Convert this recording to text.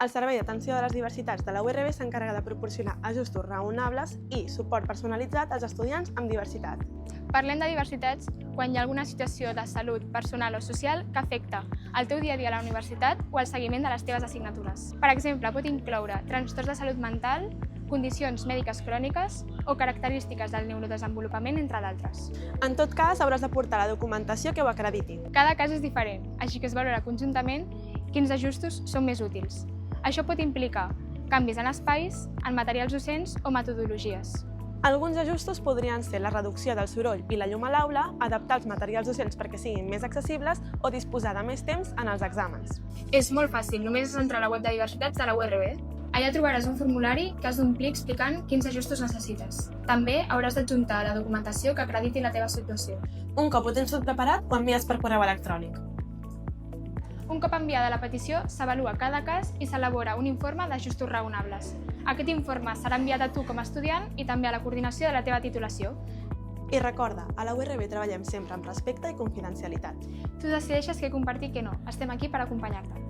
El Servei d'Atenció de les Diversitats de la URB s'encarrega de proporcionar ajustos raonables i suport personalitzat als estudiants amb diversitat. Parlem de diversitats quan hi ha alguna situació de salut personal o social que afecta el teu dia a dia a la universitat o el seguiment de les teves assignatures. Per exemple, pot incloure trastorns de salut mental, condicions mèdiques cròniques o característiques del neurodesenvolupament, entre d'altres. En tot cas, hauràs d'aportar la documentació que ho acrediti. Cada cas és diferent, així que es valora conjuntament quins ajustos són més útils. Això pot implicar canvis en espais, en materials docents o metodologies. Alguns ajustos podrien ser la reducció del soroll i la llum a l'aula, adaptar els materials docents perquè siguin més accessibles o disposar de més temps en els exàmens. És molt fàcil, només és entrar a la web de diversitats de la URB. Allà trobaràs un formulari que has d'omplir explicant quins ajustos necessites. També hauràs d'adjuntar la documentació que acrediti la teva situació. Un cop ho tens tot preparat, ho envies per correu electrònic. Un cop enviada la petició, s'avalua cada cas i s'elabora un informe d'ajustos raonables. Aquest informe serà enviat a tu com a estudiant i també a la coordinació de la teva titulació. I recorda, a la URB treballem sempre amb respecte i confidencialitat. Tu decideixes què compartir i què no. Estem aquí per acompanyar-te.